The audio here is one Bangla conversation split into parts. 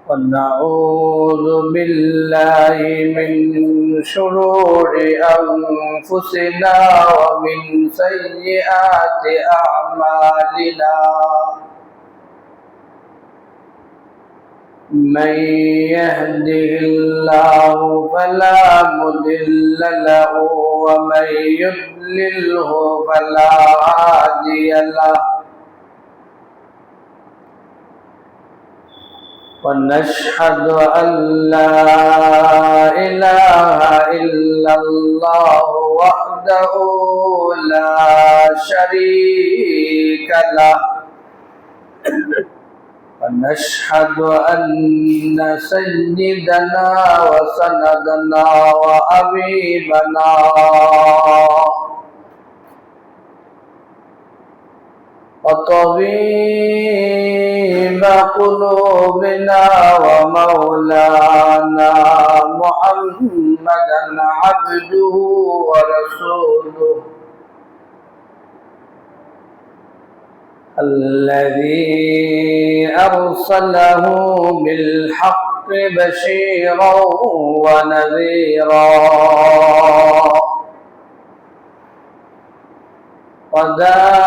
ونعوذ بالله من شرور أنفسنا ومن سيئات أعمالنا من يهده الله فلا مضل له ومن يضلله فلا هادي له ونشهد أن لا إله إلا الله وحده لا شريك له ونشهد أن سيدنا وسندنا وحبيبنا وطبيب قلوبنا ومولانا محمدا عبده ورسوله الذي أرسله بالحق بشيرا ونذيرا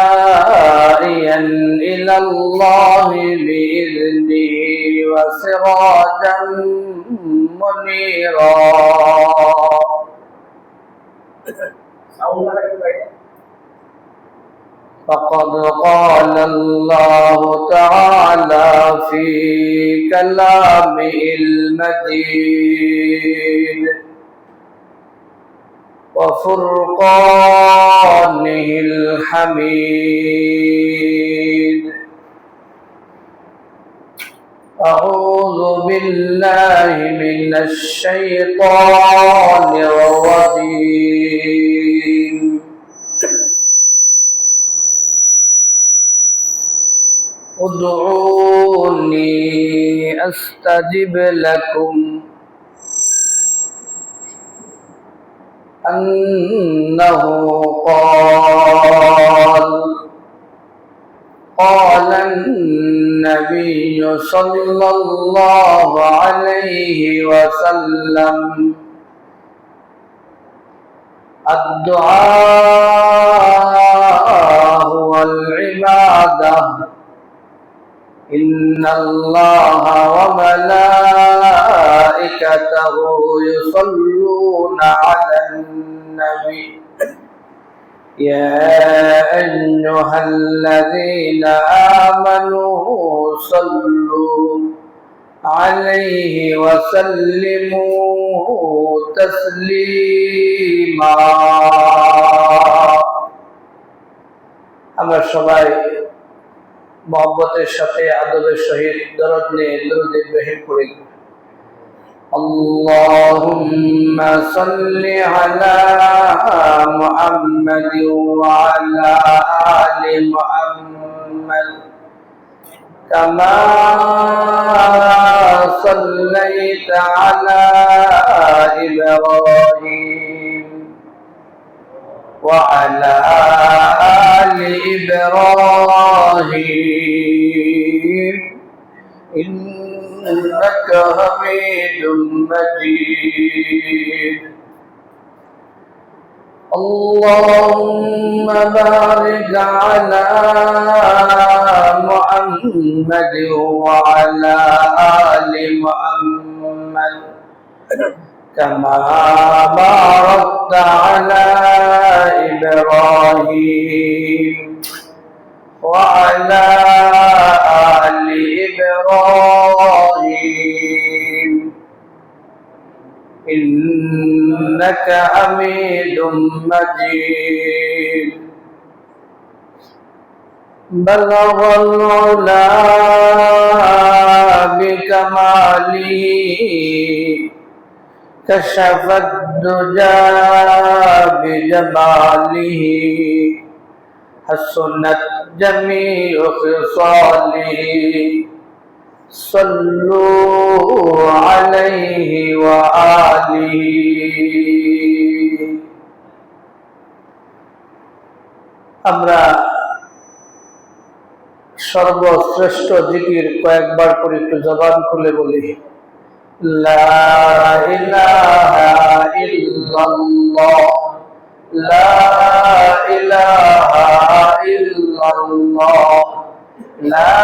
وداعيا إلى الله بإذنه وسراجا منيرا فقد قال الله تعالى في كلامه المجيد وفرقانه الحميد أعوذ بالله من الشيطان الرجيم ادعوني أستجب لكم أنه قال النبي صلى الله عليه وسلم الدعاء هو العبادة إن الله وملائكته يصلون على النبي يا أيها الذين آمنوا صلوا عليه وسلموا تسليما আমরা সবাই মোহাম্মতের সাথে আদবের সহিত দরুদ নিয়ে দরুদ ইব্রাহিম পড়ি اللهم صل على محمد وعلى آل محمد كما صليت على إبراهيم وعلى آل إبراهيم إنك حميد مجيد اللهم بارك على محمد وعلى آل محمد كما باركت على إبراهيم وعلى آل إبراهيم إنك حميد مجيد بلغ العلا بكماله كشف الدجى بجماله حسنت جميع خصاله صلوا عليه وآله আমরা সর্বশ্রেষ্ঠ জিকির কয়েকবার করে একটু জবান খুলে বলি, লা ইলাহা ইল্লাল্লাহ, লা ইলাহা ইল্লাল্লাহ, লা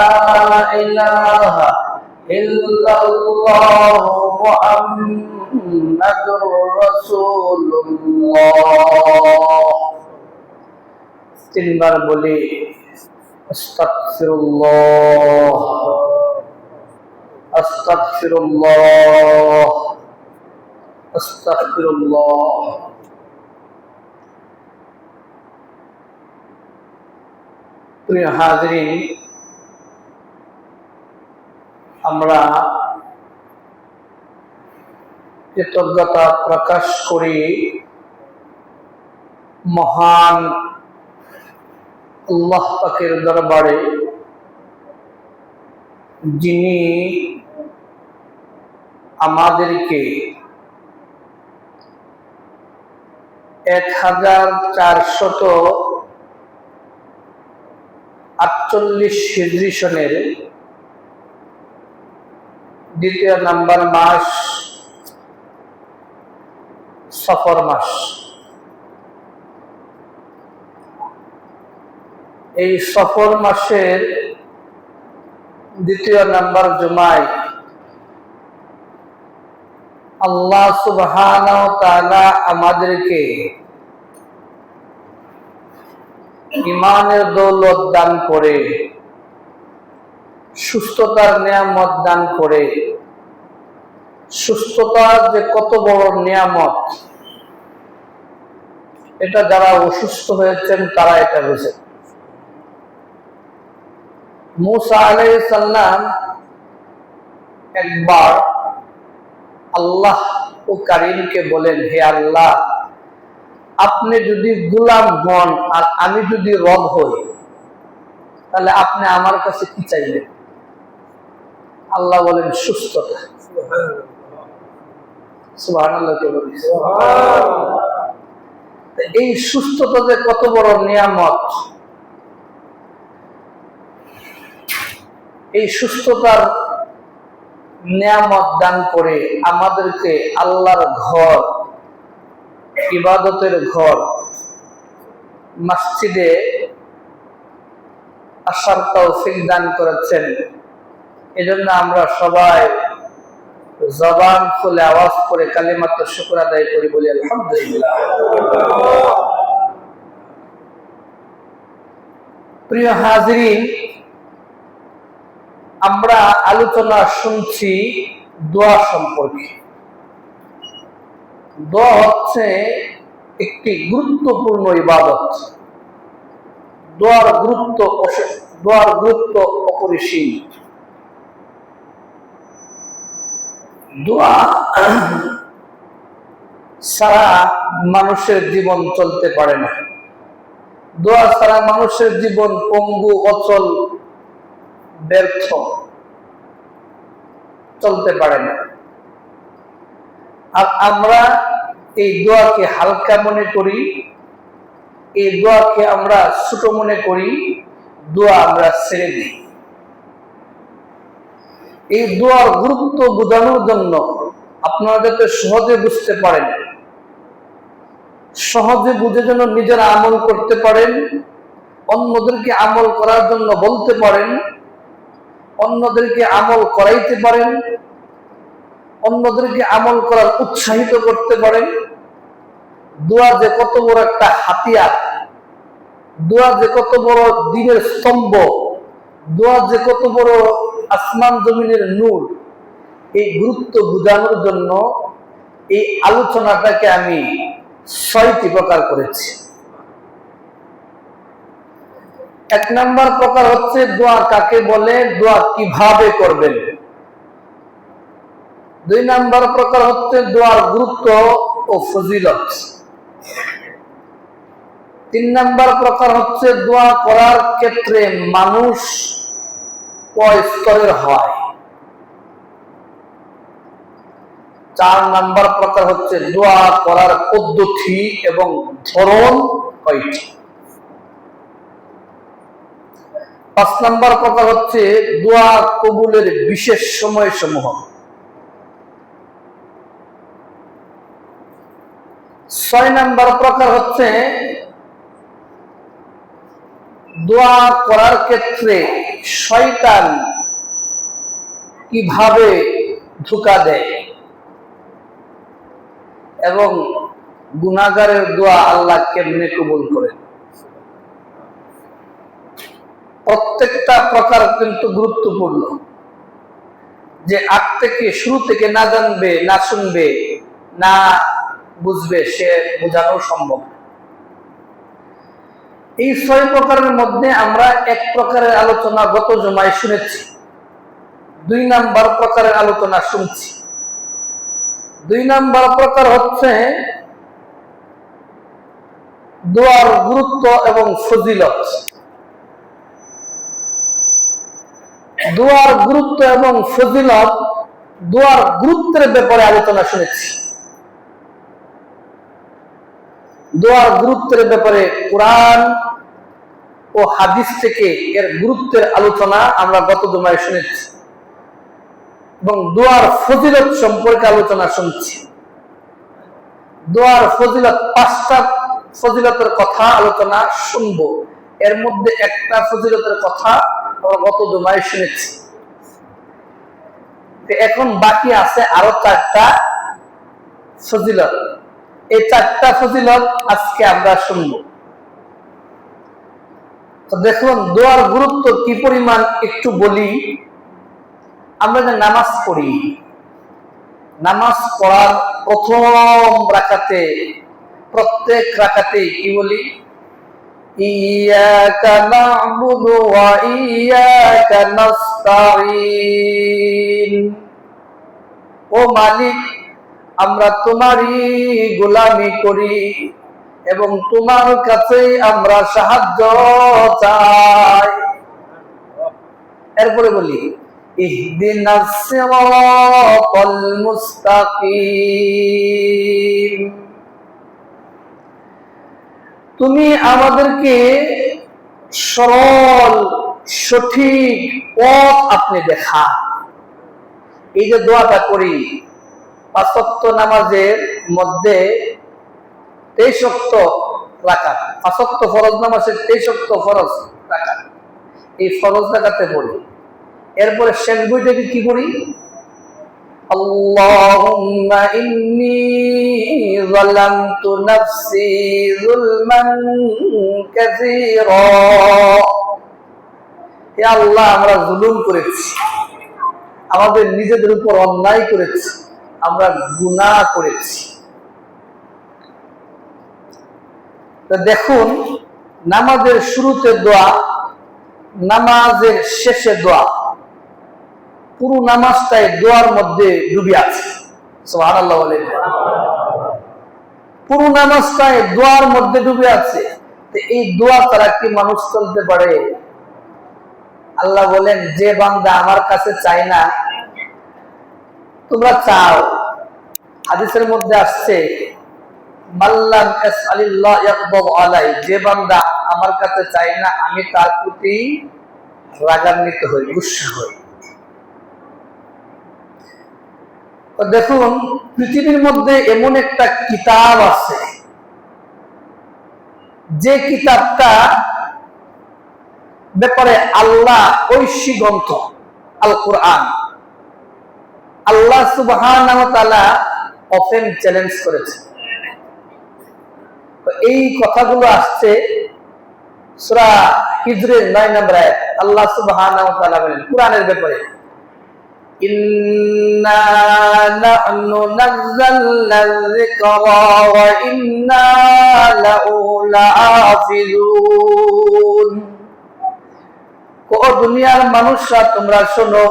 ইলাহা ইল্লাল্লাহ মুহাম্মাদুর রাসূলুল্লাহ। তিনবার বলি, আস্তাগফিরুল্লাহ, আস্তাগফিরুল্লাহ, আস্তাগফিরুল্লাহ। প্রিয় হাজরিন, আমরা কৃতজ্ঞতা প্রকাশ করি মহান আল্লাহ পাকের দরবারে, যিনি আমাদেরকে 1448 হিজরি সনের দ্বিতীয় নাম্বার মাস সফর মাস, এই সফর মাসের দ্বিতীয় নাম্বার জুমায় আল্লাহ সুবহানাহু ওয়া তাআলা আমাদেরকে ঈমানের দৌলত দান করে, সুস্থতার নিয়ামত দান করে। সুস্থতার যে কত বড় নিয়ামত, এটা যারা অসুস্থ হয়েছেন তারা এটা বুঝে। মূসা আলাইহিস সালাম একবার আল্লাহ ও কারীমকে বলেন, হে আল্লাহ, আপনি যদি গোলাম হন আর আমি যদি রব হই, তাহলে আপনি আমার কাছে কি চাইবেন? আল্লাহ বলেন, সুস্থতা। সুবহানাল্লাহ। এই সুস্থতা যে কত বড় নিয়ামত, এই সুস্থতার নিয়ামত দান করে আমাদেরকে আল্লাহর ঘর, ইবাদতের ঘর, মসজিদে আসার তৌফিক দান করেছেন। এজন্য আমরা সবাই জবান খুলে আওয়াজ করে কালিমাত শুকর আদায় করি, বলি আলহামদুলিল্লাহ। প্রিয় হাজরিন, আমরা আলোচনা শুনছি দোয়া সম্পর্কে। দোয়া হচ্ছে একটি গুরুত্বপূর্ণ ইবাদত। দোয়ার গুরুত্ব অপরিসীম। দোয়া ছাড়া মানুষের জীবন চলতে পারে না। দোয়া ছাড়া মানুষের জীবন পঙ্গু, অচল, ব্যর্থ, চলতে পারে না। আর আমরা এই দোয়াকে হালকা মনে করি, এই দোয়াকে আমরা ছোট মনে করি, দোয়া আমরা ছেড়ে দিই। এই দোয়ার গুরুত্ব বোঝানোর জন্য আপনারা যাতে সহজে বুঝতে পারেন, সহজে বুঝে যেন নিজেরা আমল করতে পারেন, অন্যদেরকে আমল করার জন্য বলতে পারেন, অন্যদেরকে আমল করাইতে পারেন, অন্যদেরকে আমল করার উৎসাহিত করতে পারেন। দোয়া যে কত বড় একটা হাতিয়ার, দোয়া যে কত বড় দ্বীনের স্তম্ভ, দোয়া যে কত বড় আসমান জমিনের নূর, এই গুরুত্ব বোঝানোর জন্য এই আলোচনাটাকে আমি 6টি প্রকার করেছি। 1 নাম্বার প্রকার হচ্ছে দোয়া কাকে বলে, দোয়া কিভাবে করবেন। 2 নাম্বার প্রকার হচ্ছে দোয়ার গুরুত্ব ও ফজিলত। 3 নাম্বার প্রকার হচ্ছে দোয়া করার ক্ষেত্রে মানুষ কয় স্তরের হয়। 4 নাম্বার প্রকার হচ্ছে দোয়া করার পদ্ধতি এবং ধরন কয়টি। 5 নম্বর প্রকার হচ্ছে দোয়া কবুলের বিশেষ সময়সমূহ। 6 নম্বর প্রকার হচ্ছে দোয়া করার ক্ষেত্রে শয়তান কিভাবে ধোঁকা দেয় এবং গুনাহগারের দোয়া আল্লাহ কেমনে কবুল করেন। প্রত্যেকটা প্রকার কিন্তু গুরুত্বপূর্ণ, যে আগ থেকে শুরু থেকে না জানবে, না শুনবে, না বুঝবে, সে বোঝানো সম্ভব। এই 6 প্রকারের মধ্যে আমরা এক প্রকারের আলোচনা গত জুমায় শুনেছি, 2 নম্বর প্রকারের আলোচনা শুনছি। 2 নম্বর প্রকার হচ্ছে দোয়ার গুরুত্ব এবং ফজিলত। দোয়ার গুরুত্ব এবং ফজিলত, দোয়ার গুরুত্বের ব্যাপারে আলোচনা শুনেছি। দোয়ার গুরুত্বের ব্যাপারে কোরআন ও হাদিস থেকে এর গুরুত্বের আলোচনা আমরা গত জুমায় শুনেছি এবং দোয়ার ফজিলত সম্পর্কে আলোচনা শুনছি। দোয়ার ফজিলত, 5টা ফজিলতের কথা আলোচনা শুনবো। এর মধ্যে একটা ফজিলতের কথা আমরা গত জুমায় শুনেছি। এখন বাকি আছে আরো 4টা ফজিলত। এই 4টা ফজিলত আজকে আমরা শুনবো। তো দেখুন দোয়ার গুরুত্ব কি পরিমাণ একটু বলি। আমরা যে নামাজ পড়ি, নামাজ পড়ার প্রথম রাকাতে, প্রত্যেক রাকাতে কি বলি? ইয়াকা না'বুদু ওয়া ইয়াকা নাস্তাঈন। ও মালিক, আমরা তোমারই গোলামি করি এবং তোমার কাছেই আমরা সাহায্য চাই। এরপরে বলি ইহদিনাস সিরাতাল মুস্তাকিম। তুমি আমাদেরকে সরল সঠিক পথ আপনি দেখা। এই যে দোয়াটা করি 5 ওয়াক্ত নামাজের মধ্যে 23 ওয়াক্ত রাকাত, 5 ওয়াক্ত ফরজ নামাজের 23 ওয়াক্ত ফরজ রাকাত, এই ফরজ রাকাতে পড়ি। এরপরে শেষ বইটাকে কি করি? আল্লাহুম্মা ইন্নী যালামতু নাফসি যুলমান কাসীরা। হে আল্লাহ, আমরা জুলুম করেছি, আমাদের নিজেদের উপর অন্যায় করেছি, আমরা গুনাহ করেছি। তো দেখুন, নামাজের শুরুতে দোয়া, নামাজের শেষে দোয়া, পুরো নামাজটাই দোয়ার মধ্যে ডুবে আছে। সুবহানাল্লাহ বলেন। পুরো নামাজটাই দোয়ার মধ্যে ডুবে আছে। তো এই দোয়া ছাড়া কি মানুষ চলতে পারে? আল্লাহ বলেন, যে বান্দা আমার কাছে চায় না, তোমরা চাও। হাদিসের মধ্যে আসছে, মাল্লাম ইয়াসআলিল্লাহ ইয়াগদাব আলাই, যে বান্দা আমার কাছে চায় না, আমি তার প্রতি রাগান্বিত হই, গুসা হই। দেখুন, পৃথিবীর মধ্যে এমন একটা কিতাব আছে, যে কিতাবটা ব্যাপারে আল্লাহ ঐশী গ্রন্থ আল কোরআন, আল্লাহ সুবহানাহু ওয়া তাআলা ওপেন চ্যালেঞ্জ করেছে। এই কথাগুলো আসছে সূরা হিজরের 9 নম্বর আয়াত। আল্লাহ সুবহানাহু ওয়া তাআলা বলেন কোরআনের ব্যাপারে, ইন্না নাহনু নাযালনা যিকরা ওয়া ইন্না লাহু লাহাফিজুন। ও দুনিয়ার মানুষরা, তোমরা শোনো,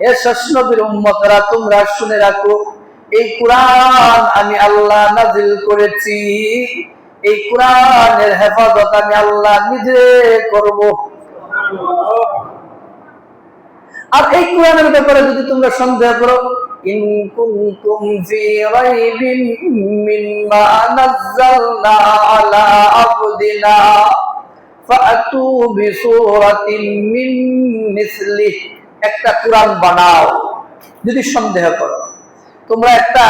হে শেষ নবীর উম্মতরা, তোমরা শুনে রাখো, এই কোরআন আমি আল্লাহ নাজিল করেছি, এই কোরআনের হেফাজত আমি আল্লাহ নিজে করব। আর এই কোরআনের ব্যাপারে যদি তোমরা সন্দেহ করো, ইন কুনতুম ফি রাইবিন মিম্মা নাযালনা আলা আবদিনা ফাতু বিসূরাতিন মিন মিসলিহি, একটা কোরআন বানাও। যদি সন্দেহ করো, তোমরা একটা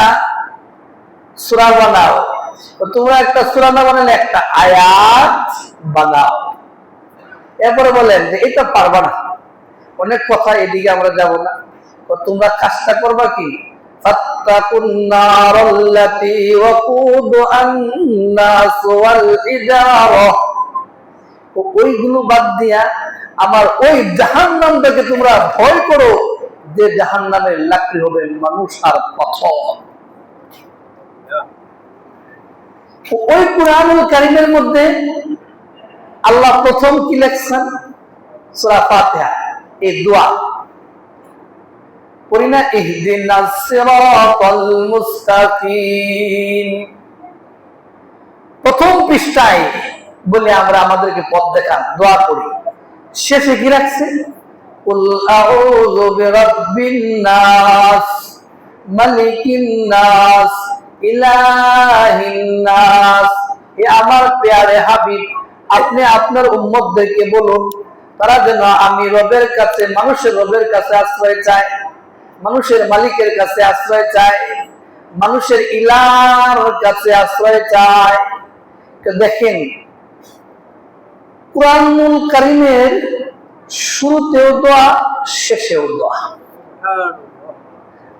সূরা বানাও, তোমরা একটা সূরা না বানালে একটা আয়াত বানাও। এরপরে বলেন যে এটা পারবা না, অনেক কথা, এদিকে আমরা যাব না। তোমরা কাজটা করবা কি, ফাত্তাকুন নারাল্লাতী ওয়াকুদুহান নাস ওয়াল ইজারা, ওইগুলো বাদ দিয়া আমার ওই জাহান্নামটাকে তোমরা ভয় করো, যে জাহান্নামের লাকড়ি হবে মানুষ আর পাথর। ওই কুরআনুল কারীমের মধ্যে আল্লাহ প্রথম কি লেখছেন, সূরা ফাতিহা, এই দোয়া পড়ি না, ইহদিনাস সিরাতাল মুস্তাকিম। প্রথম পৃষ্ঠায় বলে আমরা আমাদেরকে পথ দেখান, দোয়া করি। শেষে কি রাখছে, কুল আউযু বিরাব্বিন নাস মালিকিন নাস ইলাহিন নাস। এ আমার প্যারে হাবিব, আপনি আপনার উম্মতদেরকে বলুন তারা যেন আমি রবের কাছে, মানুষের রবের কাছে আশ্রয় চায়, মানুষের মালিকের কাছে আশ্রয় চায়, মানুষের ইলার কাছে আশ্রয় চায়। দেখেন কুরআনুল কারীমের শুরুতেও দোয়া, শেষেও দোয়া।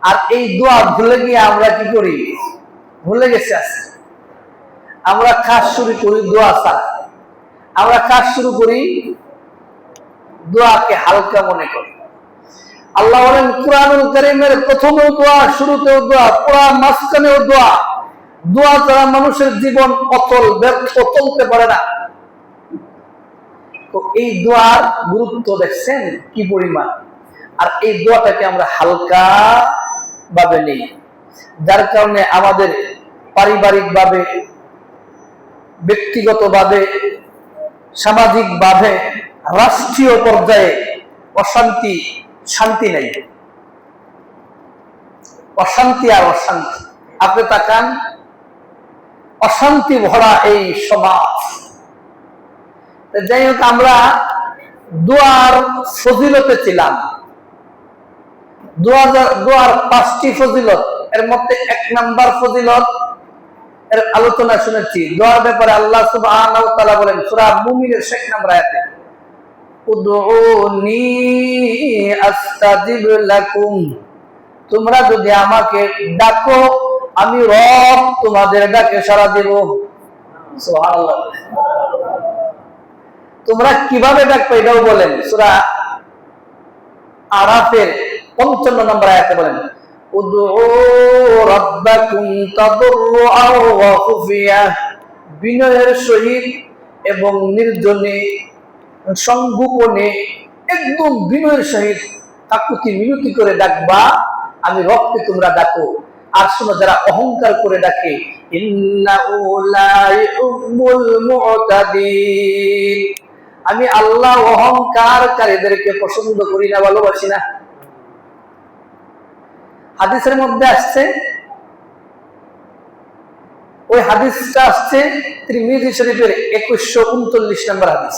আর এই দোয়া ভুলে গিয়ে আমরা কি করি, ভুলে গেছি আজকে। আমরা কাজ শুরু করি দোয়া ছাড়া, আমরা কাজ শুরু করি দোয়াকে হালকা মনে করি। আল্লাহ বলেন কুরআনুল কারীমের প্রথমেও দোয়া, শুরুতেও দোয়া, পুরা মাঝখানেও দোয়া। দোয়া ছাড়া মানুষের জীবন অচল, ব্যর্থ, চলতে পারে না। তো এই দোয়ার গুরুত্ব দেখছেন কি পরিমাণ। আর এই দোয়াটাকে আমরা হালকা ভাবে নেই, যার কারণে আমাদের পারিবারিক ভাবে, ব্যক্তিগতভাবে, সামাজিকভাবে, রাষ্ট্রীয় পর্যায়ে অশান্তি, শান্তি নেই, অশান্তি আর অশান্তি। আপনি তাকান, অশান্তি ভরা এই সমাজ। যাই হোক, আমরা দোয়ার ফজিলতে ছিলাম। দোয়ার 5টি ফজিলত, এর মধ্যে 1 নাম্বার ফজিলত এর আলোচনা শুনেছি। দোয়ার ব্যাপারে আল্লাহ সুবহানাহু ওয়া তাআলা বলেন সূরা মুমিনের 6 নম্বর আয়াতে, উদউনি আস্তাজিব লাকুম, তোমরা যদি আমাকে ডাকো আমি রব তোমাদের ডাকে সাড়া দেব। সুবহানাল্লাহ। তোমরা কিভাবে ডাকবে এটাও বলেন, সূরা আরাফের 55 নম্বর আয়াতে বলেন, উদউ রাব্বাকুম তাদাররুআন ওয়া খুফিয়া, বিনয়ের সহিত এবং নির্জনে, সংগোপনে, একদম বিনয়ের সহিত কাকুতি মিনতি করে ডাকবা, আমি রবকে তোমরা ডাকো। আর শোনো, যারা অহংকার করে ডাকে, ইন্নাহু লা ইউহিব্বুল মু'তাদিন, আমি আল্লাহ অহংকারকারীদেরকে পছন্দ করি না, ভালোবাসি না। হাদিসের মধ্যে আসছে, ওই হাদিসটা আসছে তিরমিজি শরীফের 2139 নম্বর হাদিস।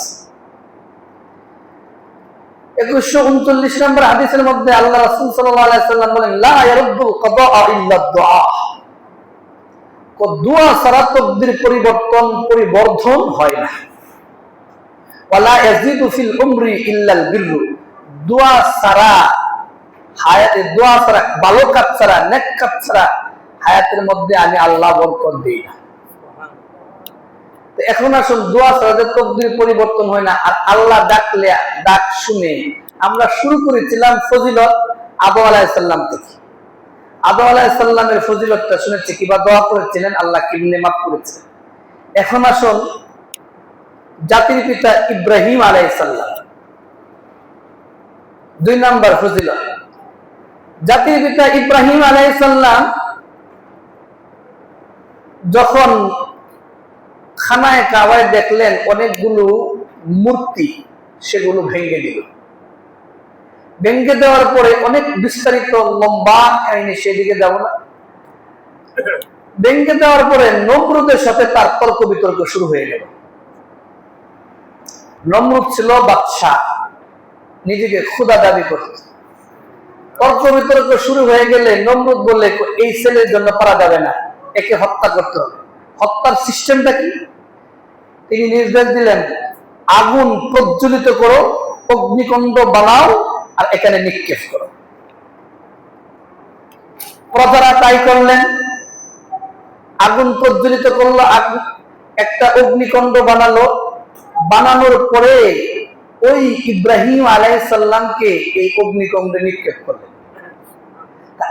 2139 নম্বর হাদিসের মধ্যে আল্লাহ রাসূল সাল্লাল্লাহু আলাইহি ওয়াসাল্লাম বলেন, লা ইয়ারুদ্দুল কাদা ইল্লা দুআ, দোয়া ছাড়া তকদির পরিবর্তন হয় না। ওয়ালা ইয়াজিদু ফিল উমরি ইল্লাল বিররু, দোয়া ছাড়া হায়াতে, দোয়া ছাড়া, ভালো কাজ ছাড়া, নেক কাজ ছাড়া হায়াতের মধ্যে আমি আল্লাহ বরকত দেই না। এখন আসুন, দোয়া ছাড়া যে তকদির পরিবর্তন হয় না, আর আল্লাহ ডাকলে ডাক শুনে। আমরা শুরু করেছিলাম ফজিলত আদম আলাইহিস সালাম থেকে। আদম আলাইহিস সালামের ফজিলতটা শুনেছি, কিবা দোয়া করেছিলেন, আল্লাহ কেমনে মাফ করেছিলেন। এখন আসুন জাতির পিতা ইব্রাহিম আলাইহিস সালাম, 2 নাম্বার ফজিলত। জাতির পিতা ইব্রাহিম আলাইহিস সালাম যখন খানায় কাবায় দেখলেন অনেকগুলো মূর্তি, সেগুলো ভেঙে দিল। ভেঙে দেওয়ার পরে অনেক বিস্তারিত লম্বা কাহিনী, সেদিকে যাব না। ভেঙে দেওয়ার পরে নমরুদের সাথে তার তর্ক বিতর্ক শুরু হয়ে গেল। নমরুদ ছিল বাদশাহ, নিজেকে খোদা দাবি করত। তর্ক বিতর্ক শুরু হয়ে গেলে নমরুদ বললে, এই ছেলের জন্য পারা যাবে না, একে হত্যা করতে হবে। হত্যার সিস্টেমটা কি? তিনি নির্দেশ দিলেন, আগুন প্রজ্বলিত করো, অগ্নিকুণ্ড বানাও, আর এখানে নিক্ষেপ করো। প্রজারা তাই করলেন, আগুন প্রজ্বলিত করলো, একটা অগ্নিকুণ্ড বানালো। বানানোর পরে ওই ইব্রাহিম আলাইহিস সালামকে এই অগ্নিকুণ্ডে নিক্ষেপ করলেন।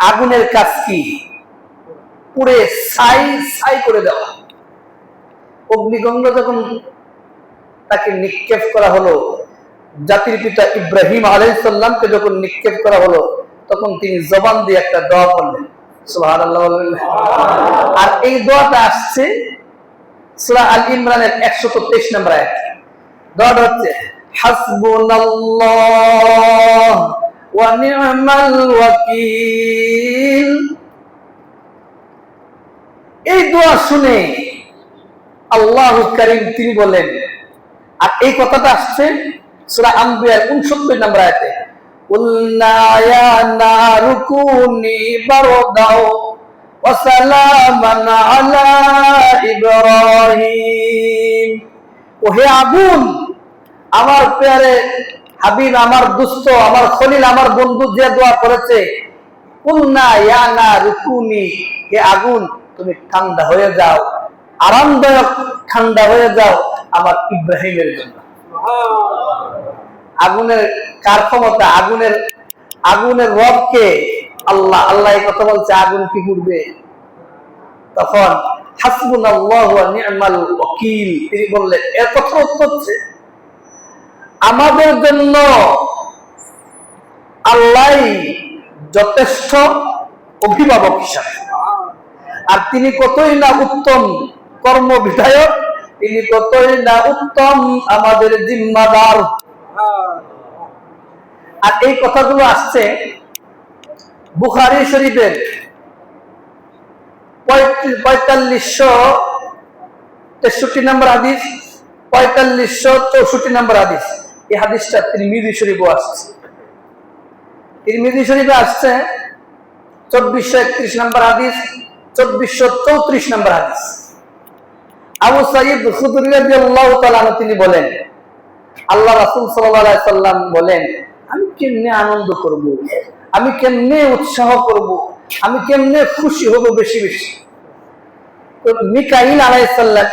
আগুনের কাজ কি? পুড়ে ছাই ছাই করে দেওয়া। অগ্নিকুণ্ড যখন তাকে নিক্ষেপ করা হলো, জাতির পিতা ইব্রাহিম আলাইহিস সালামকে যখন নিক্ষেপ করা হলো, তখন তিনি জবান দিয়ে একটা দোয়া করলেন, সুবহানাল্লাহ। আর এই দোয়াটা আসছে সূরা আল ইমরানের 123 নম্বর আয়াত। দোয়াটা হচ্ছে, হাসবুনাল্লাহ ওয়া নি'মাল ওয়াকিল। এই দোয়া শুনে আল্লাহু কারীম তিনি বলেন, আর এই কথাটা আসছে সূরা আম্বিয়ার 69 নম্বর আয়াতে, কুলনা ইয়া নারু কুনি বারদাও ওয়া সালামান আলা ইব্রাহিম। ও হে আগুন, আমার প্যারে হাবিব, আমার দুস্থ, আমার খলিল, আমার বন্ধু যে দোয়া করেছে, কুলনা ইয়া নারু কুনি, হে আগুন তুমি ঠান্ডা হয়ে যাও, আরামদায়ক ঠান্ডা হয়ে যাও আমার ইব্রাহিমের জন্য। আগুনের কার ক্ষমতা? আগুনের রবকে আল্লাহ। আল্লাহ এই কথা বলছে, আগুন কি করবে? তখন হাসবুনাল্লাহু ওয়া নি'মাল ওয়াকিল, তিনি বললেন, এর কথা হচ্ছে আমাদের জন্য আল্লাহই যথেষ্ট অভিভাবক হিসাবে। আর তিনি কতই না উত্তম কর্ম বিধায়ক, তিনি কতই না উত্তম আমাদের জিম্মাদার। আর এই কথাগুলো আসছে বুখারী শরীফের 4563 নম্বর হাদিস, 4564 নম্বর হাদিস। এই হাদিসটা তিরমিজি শরীফে আসছে। তিরমিজি শরীফে আসছে 2431 নম্বর হাদিস, 2434 নম্বর হাদিস। আবু সাঈদ খুদরী রাদিয়াল্লাহু তাআলা আনহু তিনি বলেন, আল্লাহ রাসূল সাল্লাল্লাহু আলাইহি সাল্লাম বলেন, আমি কেমনে আনন্দ করব, আমি কেমনে উৎসাহ করব, আমি কেমনে খুশি হব বেশি বেশি। তো মিকাইল আলাইহিস সালাম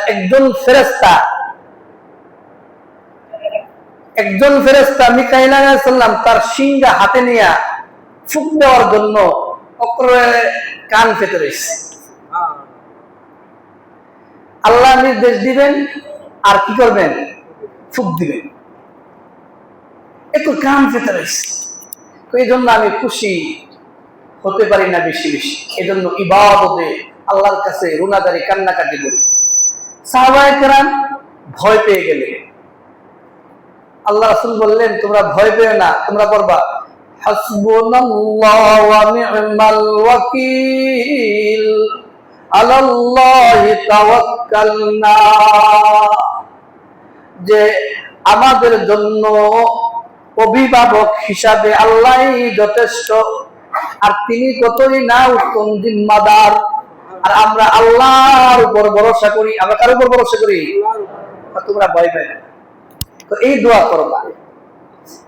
একজন ফেরেশতা মিকাইল আলাইহিস সালাম তার সিংহা হাতে নিয়ে ফুঁক দেওয়ার জন্য কান পেতে রয়েছে। আল্লাহ নির্দেশ দিবেন আর কি করবেন? ফুঁক দিবেন। একটু কান পেতে রয়েছে। এই জন্য আমি খুশি হতে পারি না বেশি বেশি। এই জন্য ইবাদতে আল্লাহর কাছে রুনাদারি কান্নাকাটি করি। সাহাবায়ে কেরাম ভয় পেয়ে গেলে আল্লাহ রাসূল বললেন, তোমরা ভয় পেও না, তোমরা পড়বা হাসবুনাল্লাহু ওয়া নি'মাল ওয়াকিল আলাল্লাহি তাওয়াক্কালনা। যে আমাদের জন্য অভিভাবক হিসাবে আল্লাহই যথেষ্ট, আর তিনি কতই না উত্তম জিম্মাদার। আর আমরা আল্লাহর উপর ভরসা করি। আমরা কার উপর ভরসা করি? তোমরা ভয় পাই না। তো এই দোয়া করবা।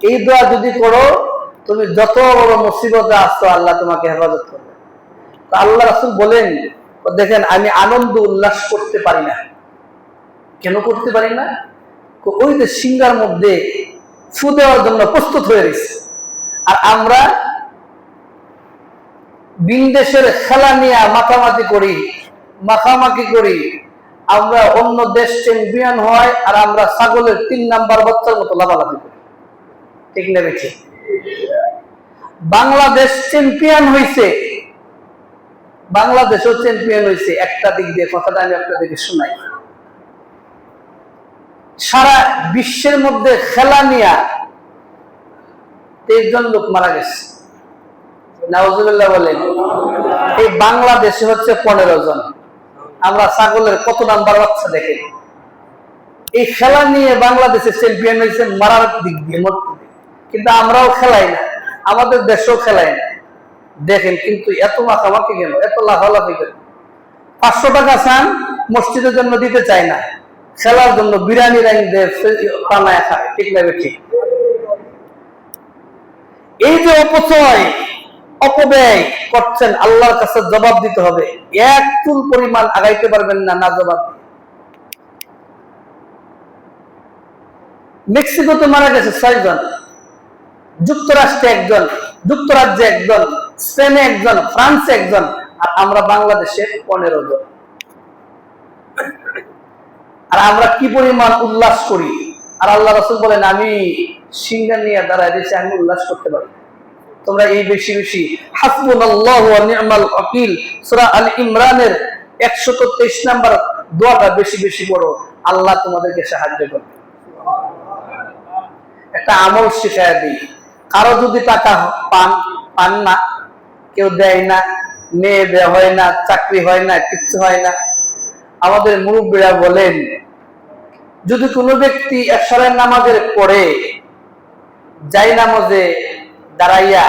এই দোয়া যদি করো, তুমি যত বড় মুসিবতে আসছো আল্লাহ তোমাকে হেফাজত করবে। তো আল্লাহ রাসূল বলেন, দেখেন আমি আনন্দ উল্লাস করতে পারি না। কেন করতে পারি না? ওই যে সিংহার মধ্যে ফু দেওয়ার জন্য প্রস্তুত হয়ে গেছে। আর আমরা বিদেশের খেলা নিয়ে মাখামাখি করি। আমরা অন্য দেশ চ্যাম্পিয়ন হয় আর আমরা ছাগলের 3 নাম্বার বাচ্চার মতো লাফালাফি করি। ঠিক না বেঠি? বাংলাদেশ চ্যাম্পিয়ন হয়েছে, বাংলাদেশও চ্যাম্পিয়ন হয়েছে। একটা দিক দিয়ে কথাটা আমি আপনাদেরকে শোনাই। সারা বিশ্বের মধ্যে খেলা নিয়ে 23 জন লোক মারা গেছে। নাউজুবিল্লাহ বলেন। এই বাংলাদেশে হচ্ছে 15 জন। আমরা ছাগলের কত নাম্বার বাচ্চা দেখে। এই খেলা নিয়ে বাংলাদেশের চ্যাম্পিয়ন হয়েছে মারার দিক দিয়ে, কিন্তু আমরাও খেলাই না, আমাদের দেশেও খেলাই না। দেখেন কিন্তু এত মাখামাখি কেন, এত লাফালাফি কেন? 500 টাকা চান মসজিদের জন্য দিতে চায় না, খেলার জন্য বিরিয়ানি বানায় খায়। ঠিক না ঠিক? এই যে অপচয় অপব্যয় করছেন, আল্লাহর কাছে জবাব দিতে হবে। এক চুল পরিমাণ আগাইতে পারবেন না, না জবাব। মেক্সিকোতে মারা গেছে 6 জন, যুক্তরাষ্ট্রে 1 জন, যুক্তরাজ্যে 1 জন, স্পেনে 1 জন, ফ্রান্সে 1 জন, আর আমরা বাংলাদেশে 15 জন। আর আমরা কি পরিমাণ উল্লাস করি! আর আল্লাহ রাসূল বলেন, আমি সিংহা নিয়ে দাঁড়ায় দিয়েছি, আমি উল্লাস করতে পারি। তোমরা এই বেশি বেশি হাসবুনাল্লাহু ওয়া নি'মাল ওয়াকিল সূরা আল ইমরানের 123 নাম্বার দোয়াটা বেশি বেশি পড়ো, আল্লাহ তোমাদেরকে সাহায্য করবে। একটা আমল শিখায় দিই, কারো যদি টাকা পান না, কেউ দেয় না, মেয়ে দেওয়া হয় না, চাকরি হয় না, কিচ্ছু হয় না, আমাদের মুরব্বীরা বলেন, যদি কোনো ব্যক্তি এশারের নামাজের পরে যাই নামাজে দাঁড়াইয়া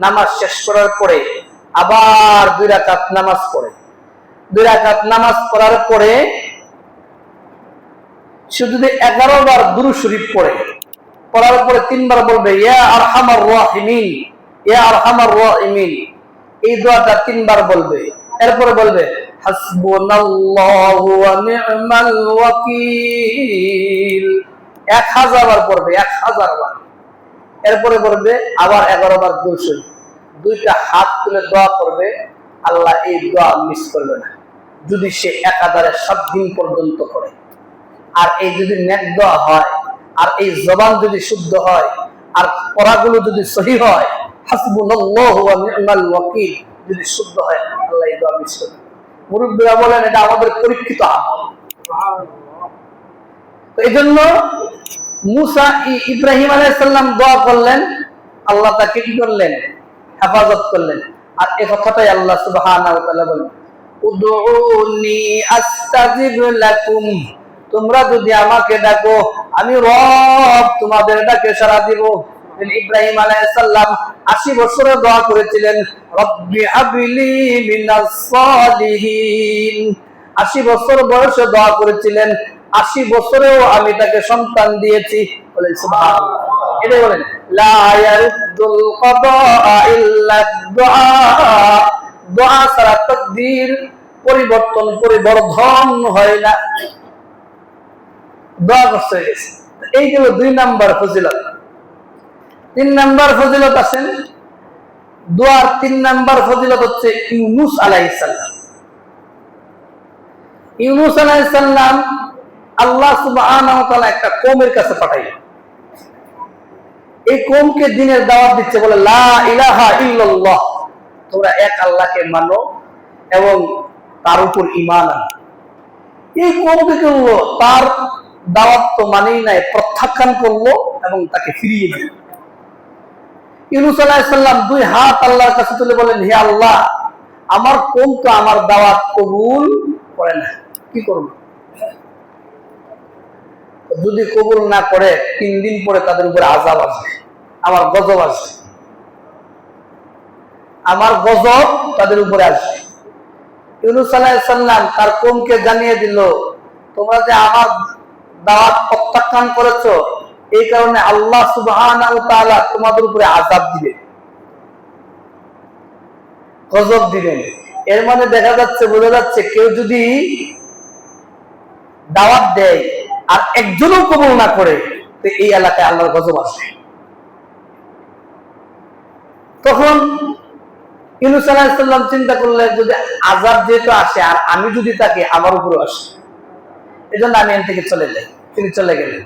নামাজ শেষ করার পরে আবার 2 রাকাত নামাজ পড়ে, 2 রাকাত নামাজ পড়ার পরে সে যদি 11 বার দুরূদ শরীফ পড়ার পরে 3 বার বলবে ইয়া আরহামার রাহিমিন, ইয়া আরহামার রাহিমিন, এই দোয়াটা 3 বার বলবে। এরপরে বলবে হাসবুনাল্লাহু ওয়া নি'মাল ওয়াকিল, 1000 বার পড়বে, 1000 বার। এরপরে পড়বে আবার 11 বার দুরূদ শরীফ, 2টা হাত তুলে দোয়া করবে, আল্লাহ এই দোয়া মিস করবে না যদি সে একাধারে 7 দিন পর্যন্ত করে। আর এই যদি নেক দোয়া হয়, আর এই জবান যদি শুদ্ধ হয়, আর পড়াগুলো যদি সহি হয়, হাসবুনাল্লাহু ওয়া নি'মাল ওয়াকিল যদি শুদ্ধ হয়, আল্লাহ এই দোয়া মিস করবে। মুরব্বিরা বলেন এটা আমাদের পরীক্ষিত আমল। তো এইজন্য মুসা ইব্রাহিম আলাইহিস সালাম দোয়া করলেন, আল্লাহ তাকে কি করলেন? হেফাজত করলেন। আর এই কথাটাই আল্লাহ সুবহানাহু ওয়া তাআলা বলেন, উদউনি আস্তাজিব লাকুম, তোমরা যদি আমাকে ডাকো আমি রব তোমাদের ডাকে সাড়া দিব। ইব্রাহিম আলাইহিস সালাম 80 বছরে দোয়া করেছিলেন, রব্বি হাবলি মিনাস সালিহিন। 80 বছর বয়সে দোয়া করেছিলেন, 80 বছরেও আমি তাকে সন্তান দিয়েছি। বলেন সুবহানাল্লাহ। এটাই বলেন লা ইয়ারুদ্দুল কাদা ইল্লা দুআ, দোয়া ছাড়া তাকদীর পরিবর্তন হয় না। দোয়া করতে গেছে। এই হলো 2 নাম্বার ফজিলত। 3 নাম্বার ফজিলত আছেন, দোয়ার 3 নাম্বার ফজিলত হচ্ছে ইউনূস আলাইহিস সালাম। ইউনূস আলাইহিস সালাম আল্লাহ সুবহানাহু ওয়া তাআলা একটা কওমের কাছে পাঠাইলেন। এই কওমকে দ্বীনের দাওয়াত দিচ্ছে, বলে লা ইলাহা ইল্লাল্লাহ, তোমরা এক আল্লাহকে মানো এবং তার উপর ঈমান আনো। এই কওমকে করলো, তার দাওয়াত তো মানেই নাই, প্রত্যাখ্যান করলো এবং তাকে ফিরিয়ে দিল। ইউনূস আলাইহিস সালাম 2 হাত আল্লাহর কাছে তুলে বলেন, হে আল্লাহ, আমার কওম তো আমার দাওয়াত কবুল করে না, কি করব? যদি কবুল না করে 3 দিন পরে তাদের উপরে আযাব আসবে, আমার গজব আসবে, আমার গজব তাদের উপরে আসবে। ইউনূস আলাইহিস সালাম তার কওমকে জানিয়ে দিল, তোমরা যে আমার দাওয়াত প্রত্যাখ্যান করেছো, এই কারণে আল্লাহ সুবহানাহু ওয়া তাআলা তোমাদের উপরে আযাব দিবেন, গজব দিবেন। এর মানে দেখা যাচ্ছে, বোঝা যাচ্ছে, কেউ যদি দাওয়াত দেয় আর একজনও কবুল না করে, তো এই এলাকায় আল্লাহর গজব আসবে। তখন ইউনূস আলাইহিস সালাম চিন্তা করলেন, যদি আযাব যেহেতু আসে আর আমি যদি তাকে আমার উপরে আসে, এজন্য আমি এখান থেকে চলে যাই। তিনি চলে গেলেন